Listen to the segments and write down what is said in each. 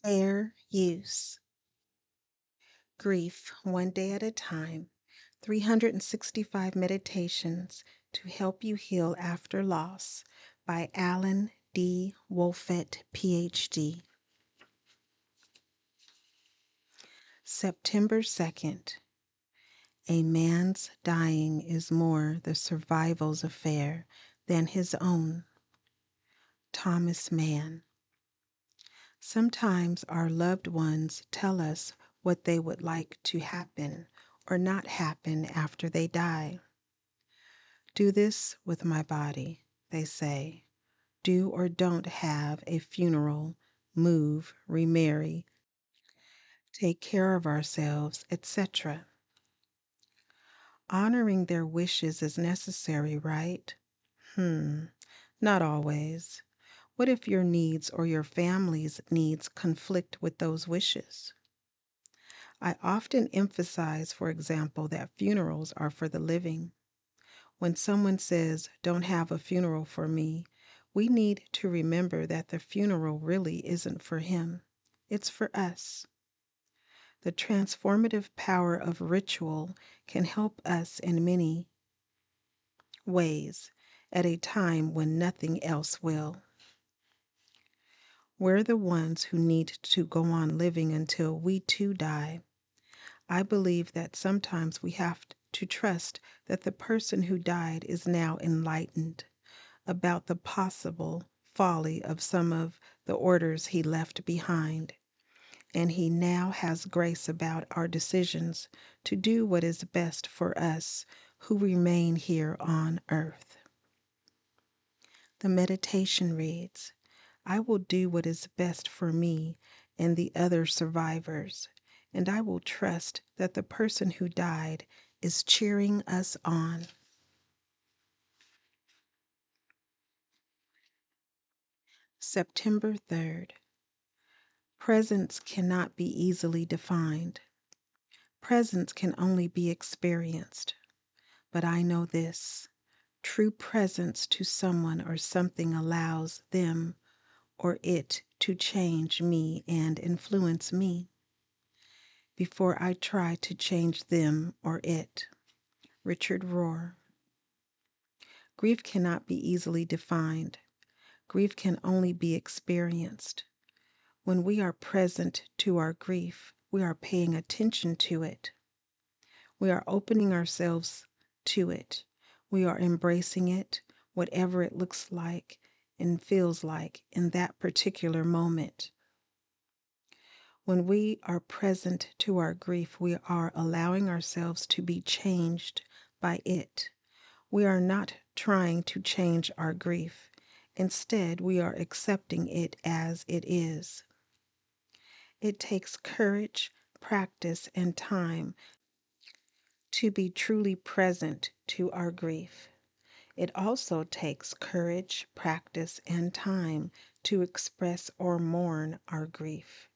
Fair use. Grief One Day at a Time. 365 Meditations to Help You Heal After Loss by Alan D. Wolfett, PhD. September 2nd. A man's dying is more the survival's affair than his own. Thomas Mann. Sometimes our loved ones tell us what they would like to happen or not happen after they die. Do this with my body, they say. Do or don't have a funeral, move, remarry, take care of ourselves, etc. Honoring their wishes is necessary, right? Not always. What if your needs or your family's needs conflict with those wishes? I often emphasize, for example, that funerals are for the living. When someone says, "Don't have a funeral for me," we need to remember that the funeral really isn't for him. It's for us. The transformative power of ritual can help us in many ways at a time when nothing else will. We're the ones who need to go on living until we too die. I believe that sometimes we have to trust that the person who died is now enlightened about the possible folly of some of the orders he left behind, and he now has grace about our decisions to do what is best for us who remain here on earth. The meditation reads, I will do what is best for me and the other survivors, and I will trust that the person who died is cheering us on. September 3rd. Presence cannot be easily defined. Presence can only be experienced. But I know this. True presence to someone or something allows them or it to change me and influence me before I try to change them or it. Richard Rohr. Grief cannot be easily defined. Grief can only be experienced. When we are present to our grief, we are paying attention to it. We are opening ourselves to it. We are embracing it, whatever it looks like and feels like in that particular moment. When we are present to our grief, we are allowing ourselves to be changed by it. We are not trying to change our grief. Instead, we are accepting it as it is. It takes courage, practice, and time to be truly present to our grief. It also takes courage, practice, and time to express or mourn our grief.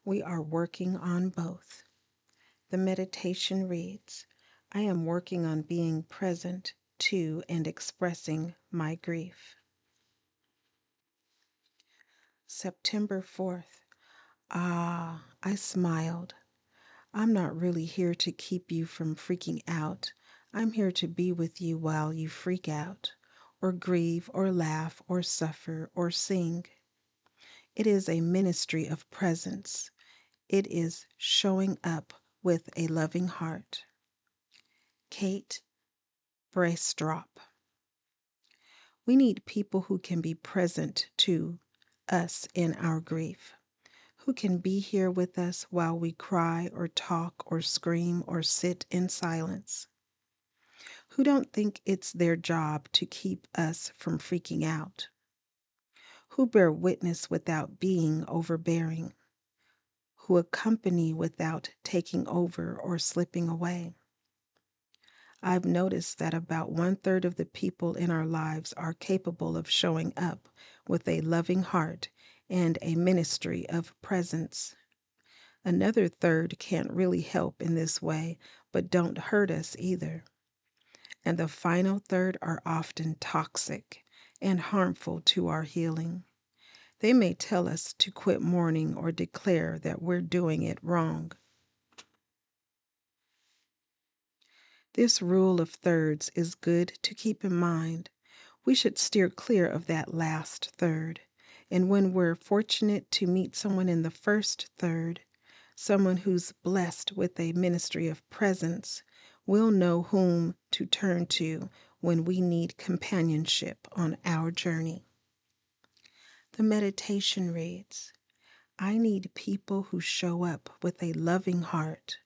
We are working on both. The meditation reads, I am working on being present to and expressing my grief. September 4th. I smiled. I'm not really here to keep you from freaking out. I'm here to be with you while you freak out, or grieve, or laugh, or suffer, or sing. It is a ministry of presence. It is showing up with a loving heart. Kate Braestrop. We need people who can be present to us in our grief, who can be here with us while we cry or talk or scream or sit in silence, who don't think it's their job to keep us from freaking out, who bear witness without being overbearing, who accompany without taking over or slipping away. I've noticed that about 1/3 of the people in our lives are capable of showing up with a loving heart and a ministry of presence. Another third can't really help in this way, but don't hurt us either. And the final third are often toxic and harmful to our healing. They may tell us to quit mourning or declare that we're doing it wrong. This rule of thirds is good to keep in mind. We should steer clear of that last third. And when we're fortunate to meet someone in the first third, someone who's blessed with a ministry of presence, we'll know whom to turn to when we need companionship on our journey. The meditation reads, I need people who show up with a loving heart.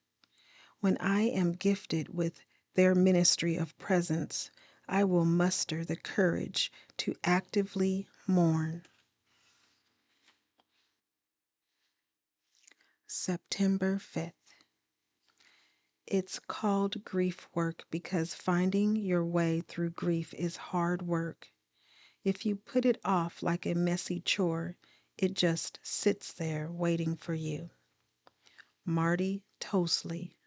When I am gifted with their ministry of presence, I will muster the courage to actively mourn. September 5th. It's called grief work because finding your way through grief is hard work. If you put it off like a messy chore, it just sits there waiting for you. Marty Tosley.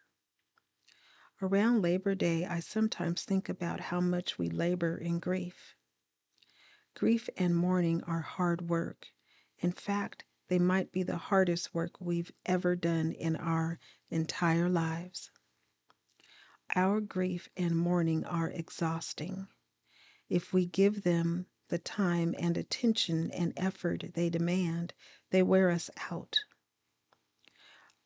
Around Labor Day, I sometimes think about how much we labor in grief. Grief and mourning are hard work. In fact, they might be the hardest work we've ever done in our entire lives. Our grief and mourning are exhausting. If we give them the time and attention and effort they demand, they wear us out.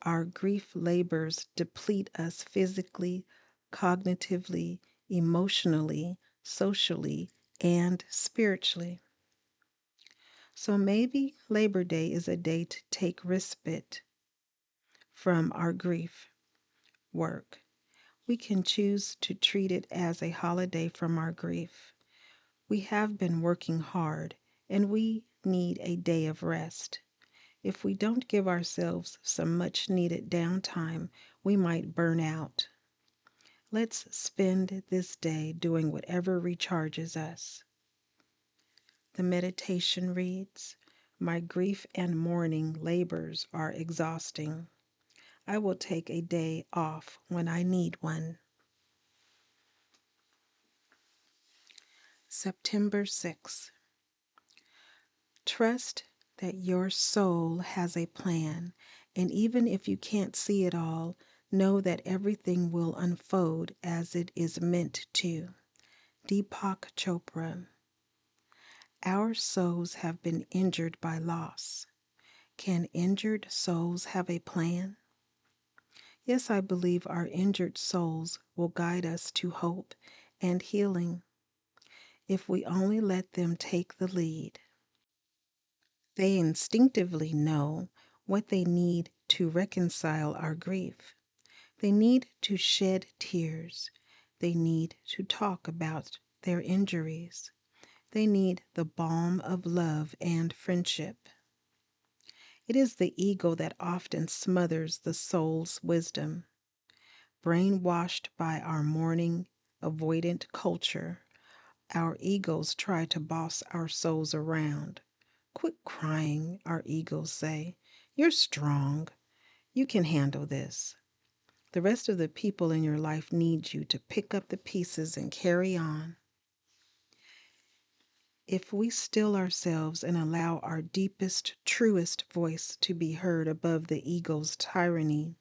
Our grief labors deplete us physically, cognitively, emotionally, socially, and spiritually. So maybe Labor Day is a day to take respite from our grief work. We can choose to treat it as a holiday from our grief. We have been working hard and we need a day of rest. If we don't give ourselves some much needed downtime, we might burn out. Let's spend this day doing whatever recharges us. The meditation reads, My grief and mourning labors are exhausting. I will take a day off when I need one. September 6th. Trust that your soul has a plan, and even if you can't see it all, know that everything will unfold as it is meant to. Deepak Chopra. Our souls have been injured by loss. Can injured souls have a plan? Yes, I believe our injured souls will guide us to hope and healing if we only let them take the lead. They instinctively know what they need to reconcile our grief. They need to shed tears. They need to talk about their injuries. They need the balm of love and friendship. It is the ego that often smothers the soul's wisdom. Brainwashed by our mourning, avoidant culture, our egos try to boss our souls around. Quit crying, our egos say. You're strong. You can handle this. The rest of the people in your life need you to pick up the pieces and carry on. If we still ourselves and allow our deepest, truest voice to be heard above the ego's tyranny,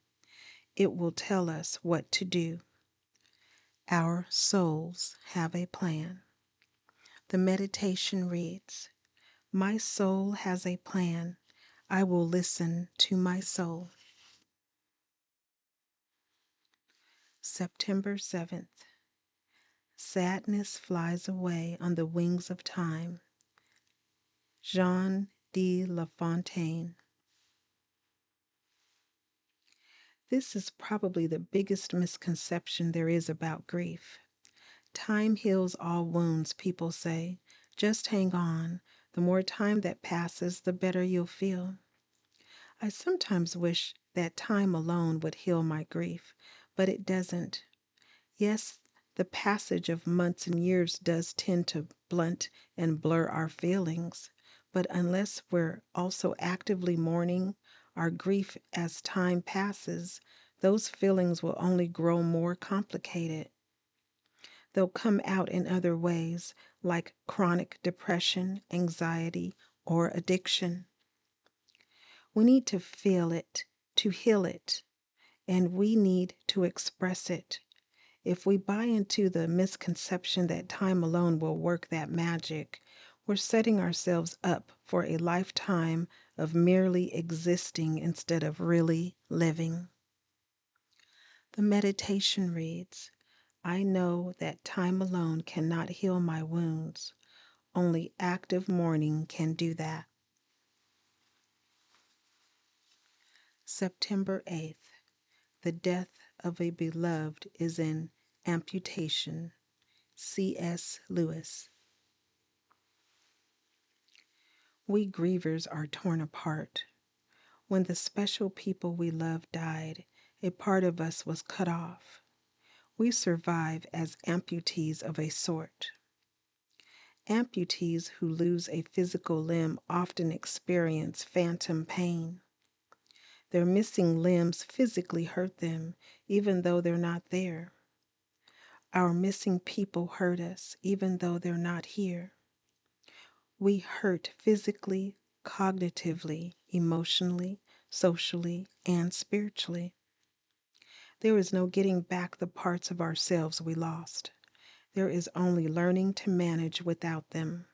it will tell us what to do. Our souls have a plan. The meditation reads, My soul has a plan. I will listen to my soul. September 7th. Sadness flies away on the wings of time. Jean de La Fontaine. This is probably the biggest misconception there is about grief. Time heals all wounds, people say. Just hang on. The more time that passes, the better you'll feel. I sometimes wish that time alone would heal my grief, but it doesn't. Yes, the passage of months and years does tend to blunt and blur our feelings, but unless we're also actively mourning our grief as time passes, those feelings will only grow more complicated. They'll come out in other ways, like chronic depression, anxiety, or addiction. We need to feel it to heal it, and we need to express it. If we buy into the misconception that time alone will work that magic, we're setting ourselves up for a lifetime of merely existing instead of really living. The meditation reads, I know that time alone cannot heal my wounds. Only active mourning can do that. September 8th. The death of a beloved is an amputation. C.S. Lewis. We grievers are torn apart. When the special people we love died, a part of us was cut off. We survive as amputees of a sort. Amputees who lose a physical limb often experience phantom pain. Their missing limbs physically hurt them, even though they're not there. Our missing people hurt us, even though they're not here. We hurt physically, cognitively, emotionally, socially, and spiritually. There is no getting back the parts of ourselves we lost. There is only learning to manage without them.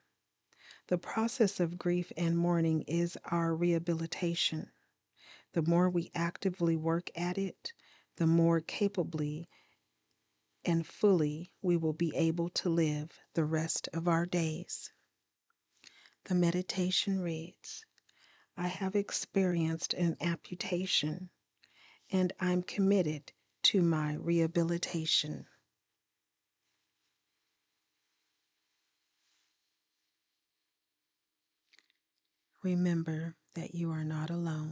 The process of grief and mourning is our rehabilitation. The more we actively work at it, the more capably and fully we will be able to live the rest of our days. The meditation reads, I have experienced an amputation, and I'm committed to my rehabilitation. Remember that you are not alone.